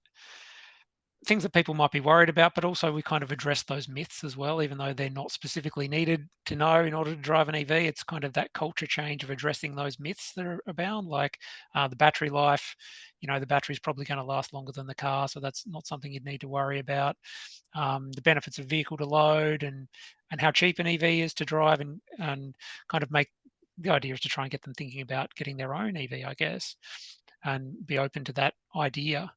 things that people might be worried about. But also we kind of address those myths as well, even though they're not specifically needed to know in order to drive an EV. It's kind of that culture change of addressing those myths that are abound, like the battery life. The battery's probably going to last longer than the car, so that's not something you'd need to worry about. The benefits of vehicle to load and how cheap an EV is to drive, and kind of make the idea is to try and get them thinking about getting their own EV, I guess, and be open to that idea.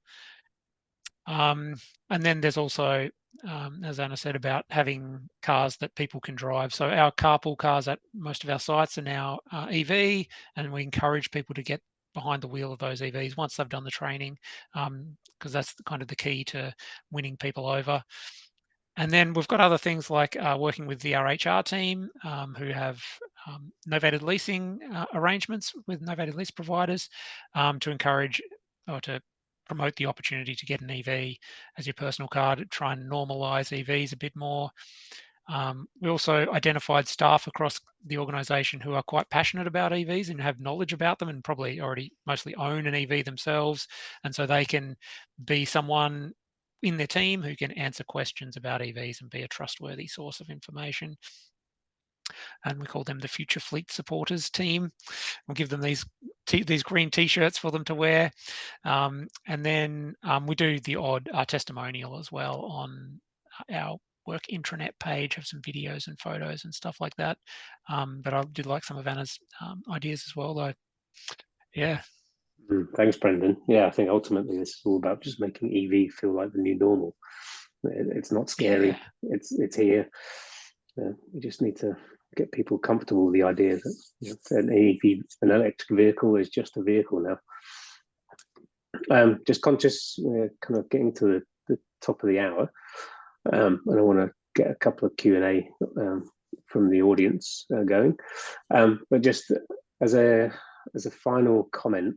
And then there's also, as Anna said, about having cars that people can drive. So our carpool cars at most of our sites are now EV, and we encourage people to get behind the wheel of those EVs once they've done the training, because that's kind of the key to winning people over. And then we've got other things like working with the HR team who have novated leasing arrangements with novated lease providers to encourage or to promote the opportunity to get an EV as your personal car, to try and normalise EVs a bit more. We also identified staff across the organisation who are quite passionate about EVs and have knowledge about them, and probably already mostly own an EV themselves, and so they can be someone in their team who can answer questions about EVs and be a trustworthy source of information. And we call them the Future Fleet Supporters team. We'll give them these green T-shirts for them to wear. And then we do the odd testimonial as well on our work intranet page, have some videos and photos and stuff like that. But I did like some of Anna's ideas as well, though. Yeah. Thanks, Brendan. Yeah, I think ultimately this is all about just making EV feel like the new normal. It's not scary. Yeah. It's here. we just need to get people comfortable with the idea that an EV, an electric vehicle, is just a vehicle now. Just conscious, we're kind of getting to the top of the hour, and I want to get a couple of Q&A from the audience going. But just as a final comment,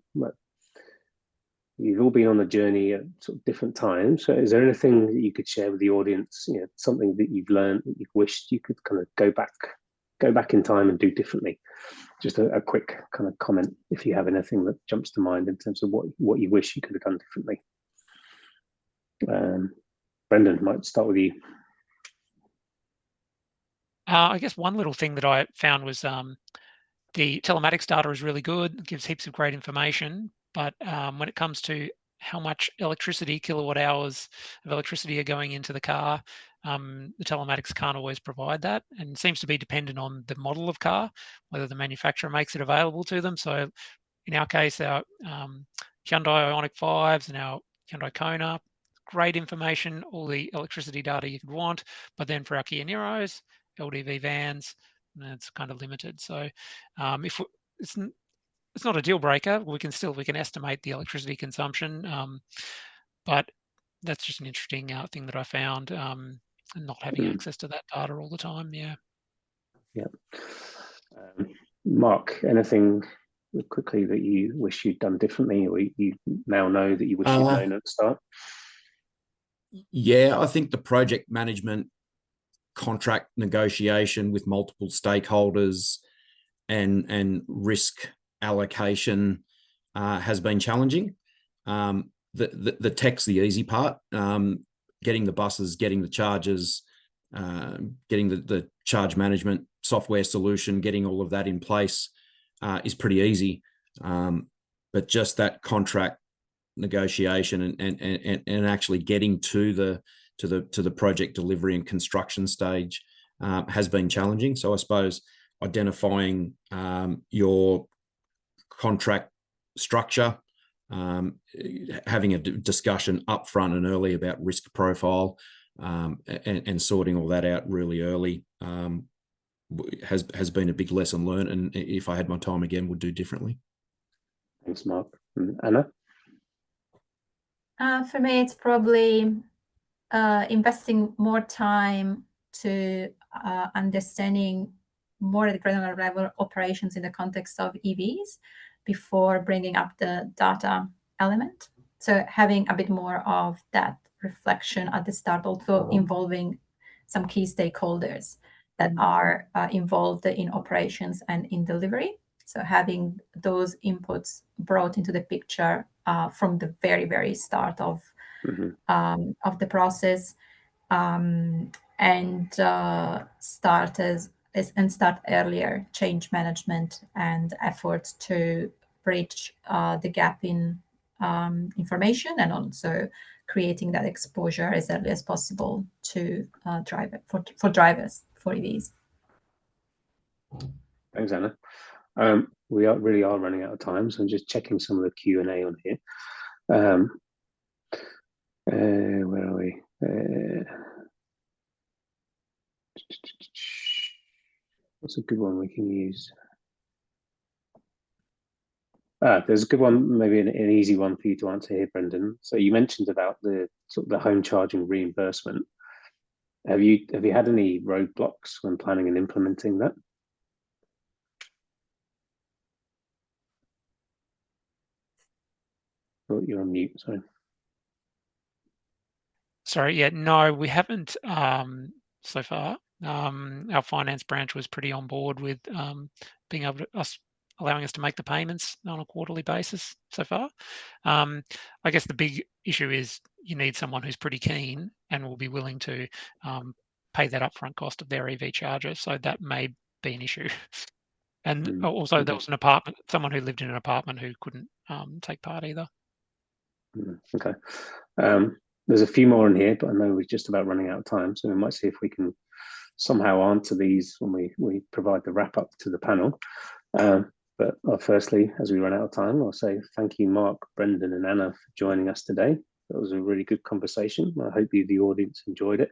you've all been on the journey at sort of different times. So is there anything that you could share with the audience, something that you've learned that you wished you could kind of go back in time and do differently? Just a quick kind of comment, if you have anything that jumps to mind in terms of what you wish you could have done differently. Brendan, might start with you. I guess one little thing that I found was the telematics data is really good. It gives heaps of great information. But when it comes to how much electricity, kilowatt hours of electricity are going into the car, the telematics can't always provide that, and seems to be dependent on the model of car, whether the manufacturer makes it available to them. So in our case, our Hyundai Ioniq 5s and our Hyundai Kona, great information, all the electricity data you could want. But then for our Kia Niros, LDV vans, it's kind of limited. So if it's not a deal breaker, we can estimate the electricity consumption, but that's just an interesting thing that I found, and not having access to that data all the time. Yeah. Mark, anything quickly that you wish you'd done differently, or you now know that you wish you'd known at the start? Yeah, I think the project management, contract negotiation with multiple stakeholders, and risk allocation has been challenging. The tech's the easy part. Getting the buses, getting the chargers, getting the charge management software solution, getting all of that in place is pretty easy. But just that contract negotiation and actually getting to the project delivery and construction stage has been challenging. So I suppose identifying your contract structure, having a discussion upfront and early about risk profile, and sorting all that out really early has been a big lesson learned. And if I had my time again, would do differently. Thanks, Mark. Anna? For me, it's probably investing more time to understanding more at the granular level operations in the context of EVs before bringing up the data element. So having a bit more of that reflection at the start, also involving some key stakeholders that are involved in operations and in delivery. So having those inputs brought into the picture from the very, very start of the process, and start earlier change management and efforts to bridge the gap in information, and also creating that exposure as early as possible to drivers for EVs. Thanks, Anna. We really are running out of time, so I'm just checking some of the Q&A on here. Where are we? What's a good one we can use? There's a good one, maybe an easy one for you to answer here, Brendan. So you mentioned about the sort of the home charging reimbursement. Have you had any roadblocks when planning and implementing that? Oh, you're on mute, sorry. Sorry, yeah, no, we haven't so far. Our finance branch was pretty on board with being able to allowing us to make the payments on a quarterly basis so far. I guess the big issue is you need someone who's pretty keen and will be willing to pay that upfront cost of their EV charger. So that may be an issue. And also there was someone who lived in an apartment who couldn't take part either. Okay. There's a few more in here, but I know we're just about running out of time, so we might see if we can somehow answer these when we provide the wrap up to the panel. But firstly, as we run out of time, I'll say thank you, Mark, Brendan, and Anna, for joining us today. That was a really good conversation. I hope you, the audience, enjoyed it.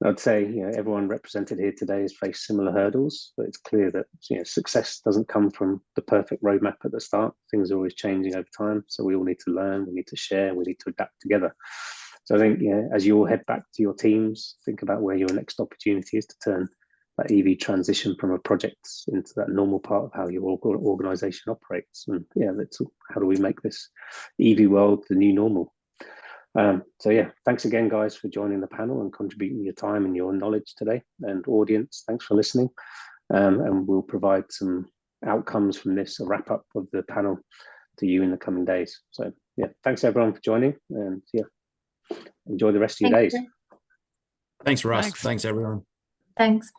I'd say, everyone represented here today has faced similar hurdles, but it's clear that success doesn't come from the perfect roadmap at the start. Things are always changing over time, so we all need to learn, we need to share, we need to adapt together. So I think, as you all head back to your teams, think about where your next opportunity is to turn that EV transition from a project into that normal part of how your organization operates. And how do we make this EV world the new normal? Thanks again, guys, for joining the panel and contributing your time and your knowledge today. And audience, thanks for listening. And we'll provide some outcomes from this, a wrap up of the panel, to you in the coming days. So thanks everyone for joining, and enjoy the rest of your days. Thanks, Russ. Thanks. Thanks everyone. Thanks.